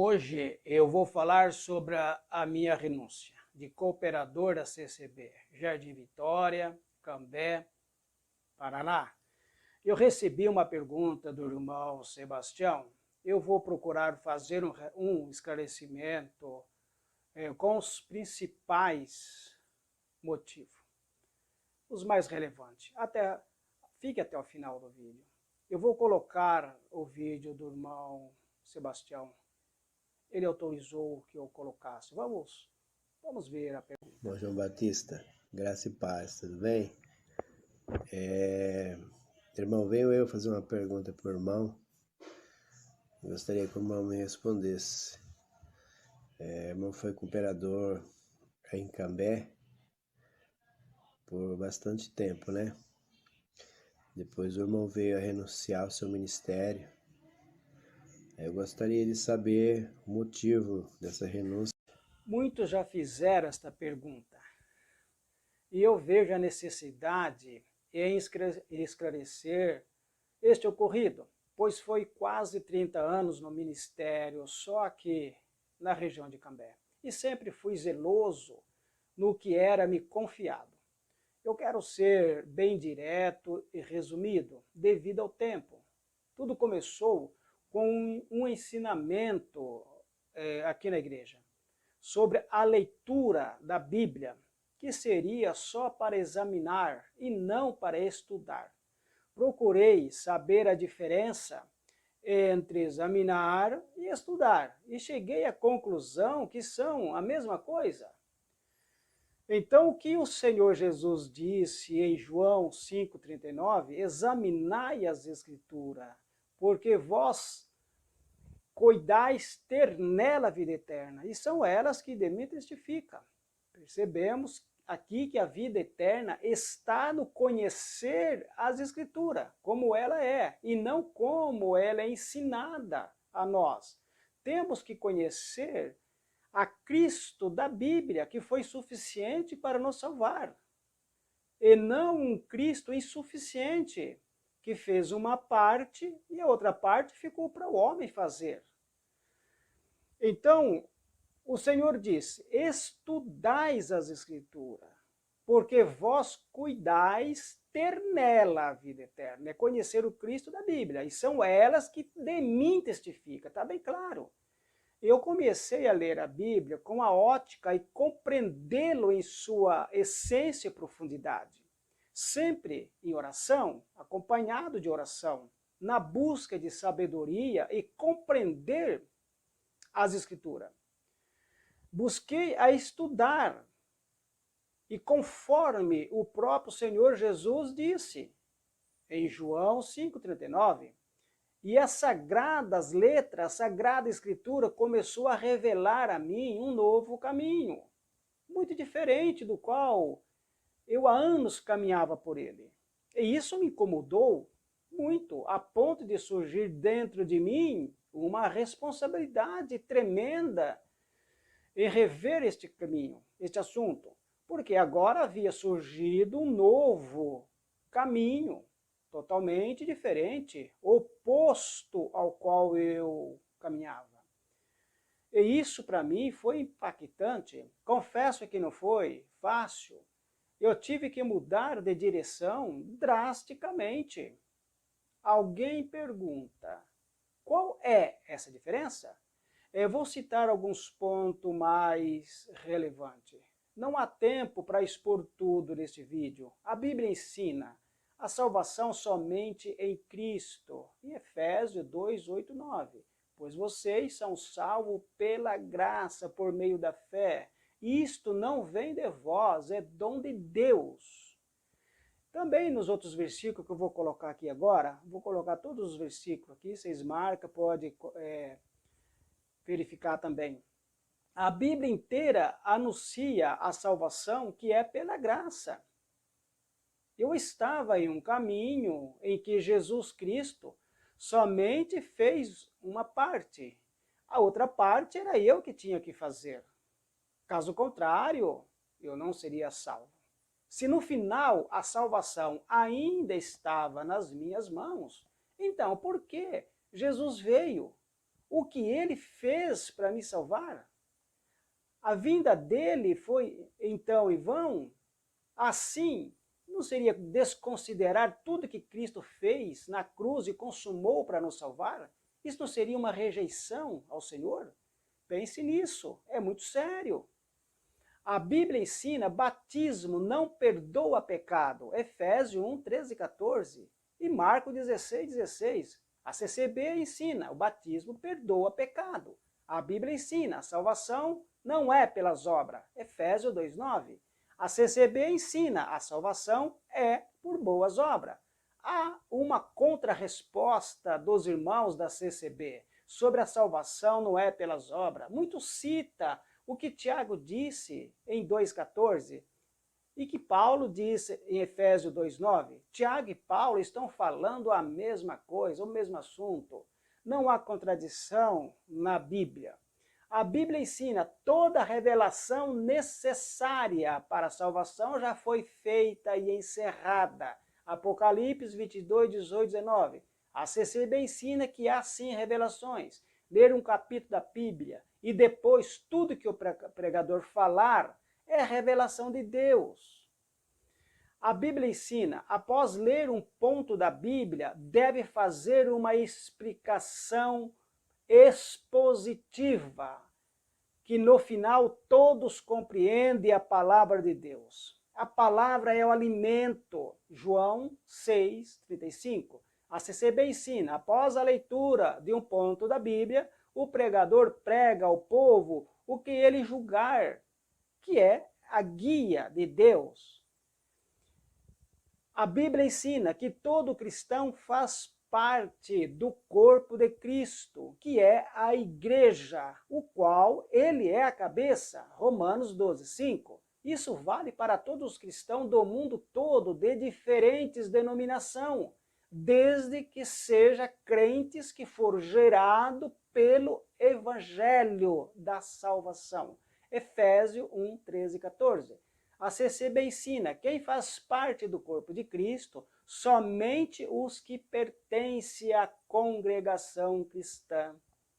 Hoje eu vou falar sobre a minha renúncia de cooperador da CCB, Jardim Vitória, Cambé, Paraná. Eu recebi uma pergunta do irmão Sebastião. Eu vou procurar fazer um esclarecimento com os principais motivos, os mais relevantes. Fique até o final do vídeo. Eu vou colocar o vídeo do irmão Sebastião. Ele autorizou que eu colocasse. Vamos ver a pergunta. Bom, João Batista, graça e paz, tudo bem? Irmão, veio eu fazer uma pergunta para o irmão. Gostaria que o irmão me respondesse. O irmão foi cooperador em Cambé por bastante tempo, né? Depois o irmão veio a renunciar ao seu ministério. Eu gostaria de saber o motivo dessa renúncia. Muitos já fizeram esta pergunta e eu vejo a necessidade em esclarecer este ocorrido, pois foi quase 30 anos no ministério, só aqui na região de Cambé, e sempre fui zeloso no que era me confiado. Eu quero ser bem direto e resumido, devido ao tempo. Tudo começou com um ensinamento aqui na igreja, sobre a leitura da Bíblia, que seria só para examinar e não para estudar. Procurei saber a diferença entre examinar e estudar, e cheguei à conclusão que são a mesma coisa. Então, o que o Senhor Jesus disse em João 5,39, examinai as Escrituras, porque vós cuidais ter nela a vida eterna, e são elas que de mim testificam. Percebemos aqui que a vida eterna está no conhecer as Escrituras, como ela é, e não como ela é ensinada a nós. Temos que conhecer a Cristo da Bíblia, que foi suficiente para nos salvar, e não um Cristo insuficiente, que fez uma parte e a outra parte ficou para o homem fazer. Então, o Senhor disse, estudais as Escrituras, porque vós cuidais ter nela a vida eterna, é conhecer o Cristo da Bíblia, e são elas que de mim testificam, está bem claro. Eu comecei a ler a Bíblia com a ótica e compreendê-lo em sua essência e profundidade, sempre em oração, acompanhado de oração, na busca de sabedoria e compreender as Escrituras. Busquei a estudar, e conforme o próprio Senhor Jesus disse, em João 5,39, e as sagradas letras, a Sagrada Escritura começou a revelar a mim um novo caminho, muito diferente do qual eu há anos caminhava por ele. E isso me incomodou muito, a ponto de surgir dentro de mim uma responsabilidade tremenda em rever este caminho, este assunto, porque agora havia surgido um novo caminho, totalmente diferente, oposto ao qual eu caminhava. E isso para mim foi impactante. Confesso que não foi fácil. Eu tive que mudar de direção drasticamente. Alguém pergunta, qual é essa diferença? Eu vou citar alguns pontos mais relevantes. Não há tempo para expor tudo neste vídeo. A Bíblia ensina a salvação somente em Cristo, em Efésios 2, 8, 9. Pois vocês são salvos pela graça, por meio da fé. Isto não vem de vós, é dom de Deus. Também nos outros versículos que eu vou colocar aqui agora, vou colocar todos os versículos aqui, vocês marcam, pode verificar também. A Bíblia inteira anuncia a salvação que é pela graça. Eu estava em um caminho em que Jesus Cristo somente fez uma parte. A outra parte era eu que tinha que fazer. Caso contrário, eu não seria salvo. Se no final a salvação ainda estava nas minhas mãos, então por que Jesus veio? o que ele fez para me salvar? A vinda dele foi então em vão? Assim, não seria desconsiderar tudo que Cristo fez na cruz e consumou para nos salvar? Isso não seria uma rejeição ao Senhor? Pense nisso, é muito sério. A Bíblia ensina batismo não perdoa pecado. Efésios 1, 13 e 14. E Marcos 16, 16. A CCB ensina o batismo perdoa pecado. A Bíblia ensina a salvação não é pelas obras. Efésios 2, 9. A CCB ensina a salvação é por boas obras. Há uma contrarresposta dos irmãos da CCB sobre a salvação não é pelas obras. Muito cita o que Tiago disse em 2,14 e que Paulo disse em Efésios 2,9. Tiago e Paulo estão falando a mesma coisa, o mesmo assunto. Não há contradição na Bíblia. A Bíblia ensina toda a revelação necessária para a salvação já foi feita e encerrada. Apocalipse 22, 18, 19. A CCB ensina que há sim revelações. Ler um capítulo da Bíblia e depois tudo que o pregador falar é revelação de Deus. A Bíblia ensina, após ler um ponto da Bíblia, deve fazer uma explicação expositiva, que no final todos compreendem a palavra de Deus. A palavra é o alimento. João 6, 35. A CCB ensina, após a leitura de um ponto da Bíblia, o pregador prega ao povo o que ele julgar, que é a guia de Deus. A Bíblia ensina que todo cristão faz parte do corpo de Cristo, que é a igreja, o qual ele é a cabeça. Romanos 12, 5. Isso vale para todos os cristãos do mundo todo, de diferentes denominações, desde que seja crentes que for gerado pelo evangelho da salvação. Efésios 1, 13 e 14. A CCB ensina, quem faz parte do corpo de Cristo, somente os que pertencem à congregação cristã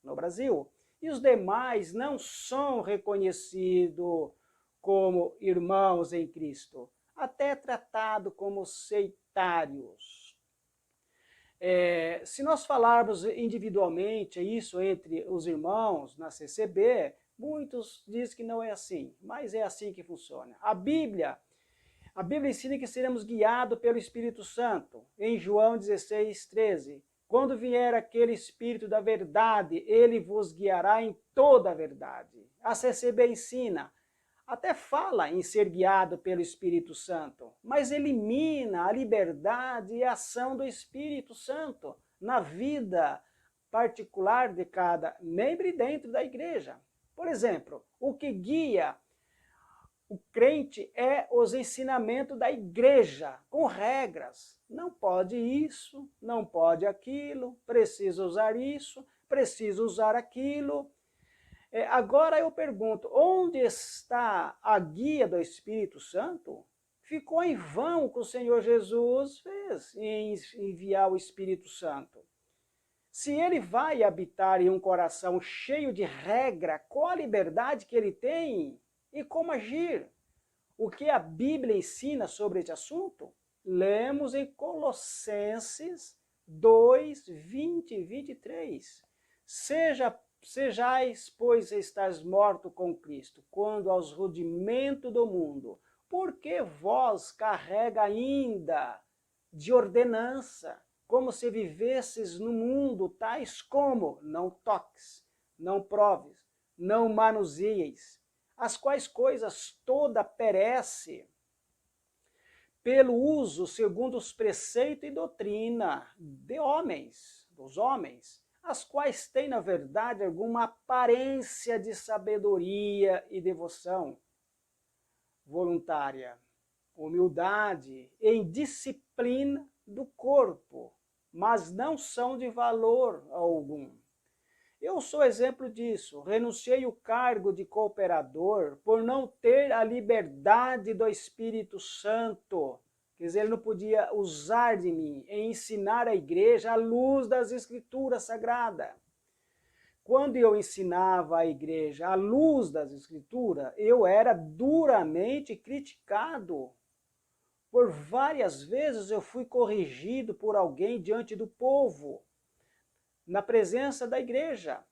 no Brasil. E os demais não são reconhecidos como irmãos em Cristo, até tratados como sectários. Se nós falarmos individualmente isso entre os irmãos na CCB, muitos dizem que não é assim, mas é assim que funciona. A Bíblia ensina que seremos guiados pelo Espírito Santo. Em João 16, 13. Quando vier aquele Espírito da verdade, ele vos guiará em toda a verdade. A CCB ensina, até fala em ser guiado pelo Espírito Santo, mas elimina a liberdade e a ação do Espírito Santo na vida particular de cada membro dentro da igreja. Por exemplo, o que guia o crente é os ensinamentos da igreja, com regras. Não pode isso, não pode aquilo, precisa usar isso, precisa usar aquilo. Agora eu pergunto, onde está a guia do Espírito Santo? Ficou em vão o que o Senhor Jesus fez em enviar o Espírito Santo. Se ele vai habitar em um coração cheio de regra, qual a liberdade que ele tem e como agir? O que a Bíblia ensina sobre este assunto? Lemos em Colossenses 2, 20 e 23. Sejais, pois, estáis mortos com Cristo, quando aos rudimentos do mundo, porque vós carrega ainda de ordenança, como se vivesses no mundo, tais como não toques, não proves, não manuseieis, as quais coisas toda perece pelo uso segundo os preceitos e doutrina de homens, dos homens, as quais têm, na verdade, alguma aparência de sabedoria e devoção voluntária, humildade e disciplina do corpo, mas não são de valor algum. Eu sou exemplo disso. Renunciei o cargo de cooperador por não ter a liberdade do Espírito Santo. Quer dizer, ele não podia usar de mim e ensinar a igreja à luz das Escrituras Sagradas. quando eu ensinava a igreja à luz das Escrituras, eu era duramente criticado. Por várias vezes eu fui corrigido por alguém diante do povo, na presença da igreja.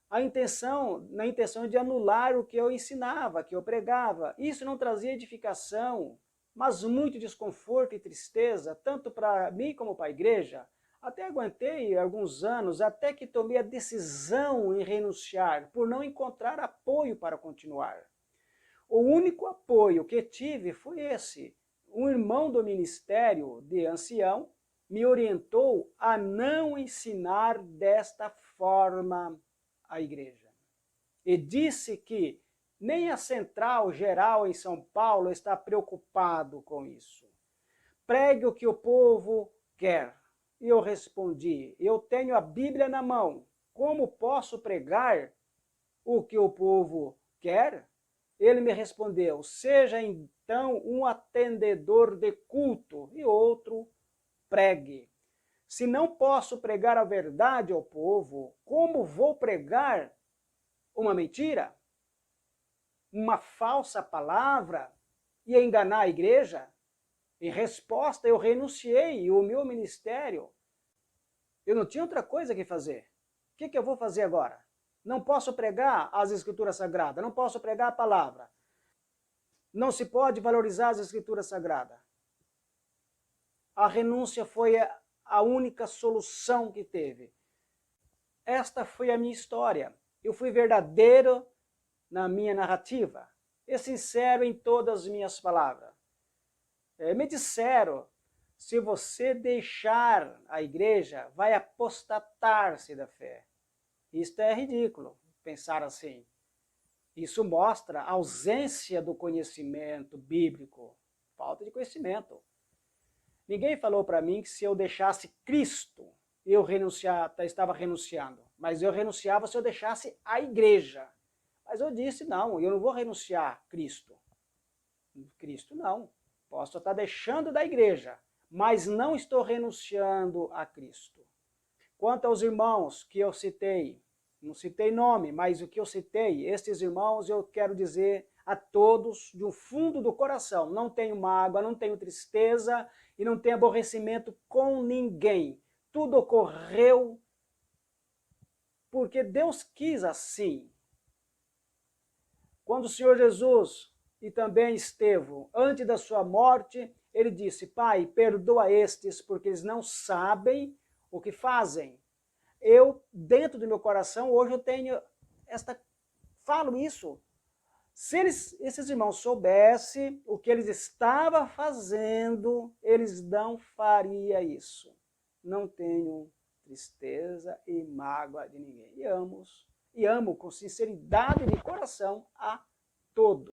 Na intenção de anular o que eu ensinava, que eu pregava. Isso não trazia edificação, mas muito desconforto e tristeza, tanto para mim como para a igreja. Até aguentei alguns anos, até que tomei a decisão em renunciar, por não encontrar apoio para continuar. O único apoio que tive foi esse. Um irmão do ministério de ancião me orientou a não ensinar desta forma a igreja. E disse que nem a Central Geral em São Paulo está preocupado com isso. Pregue o que o povo quer. E eu respondi, eu tenho a Bíblia na mão. Como posso pregar o que o povo quer? Ele me respondeu, seja então um atendedor de culto, e outro, pregue. Se não posso pregar a verdade ao povo, como vou pregar uma mentira? Uma falsa palavra e enganar a igreja? Em resposta, eu renunciei o meu ministério. Eu não tinha outra coisa que fazer. O que eu vou fazer agora? Não posso pregar as Escrituras Sagradas, não posso pregar a palavra. Não se pode valorizar as Escrituras Sagradas. A renúncia foi a única solução que teve. Esta foi a minha história. Eu fui verdadeiro na minha narrativa e sincero em todas as minhas palavras. Me disseram, se você deixar a igreja, vai apostatar-se da fé. Isto é ridículo, pensar assim. Isso mostra a ausência do conhecimento bíblico, falta de conhecimento. Ninguém falou para mim que se eu deixasse Cristo, eu estava renunciando. Mas eu renunciava se eu deixasse a igreja. Mas eu disse, não, eu não vou renunciar a Cristo. Cristo não. Posso estar deixando da igreja, mas não estou renunciando a Cristo. Quanto aos irmãos que eu citei, não citei nome, mas o que eu citei, estes irmãos eu quero dizer a todos do fundo do coração, não tenho mágoa, não tenho tristeza e não tenho aborrecimento com ninguém. Tudo ocorreu porque Deus quis assim. Quando o Senhor Jesus e também Estevão, antes da sua morte, ele disse, Pai, perdoa estes, porque eles não sabem o que fazem. Eu, dentro do meu coração, hoje eu tenho falo isso. Se esses irmãos soubessem o que eles estavam fazendo, eles não fariam isso. Não tenho tristeza e mágoa de ninguém. E amo com sinceridade de coração a todos.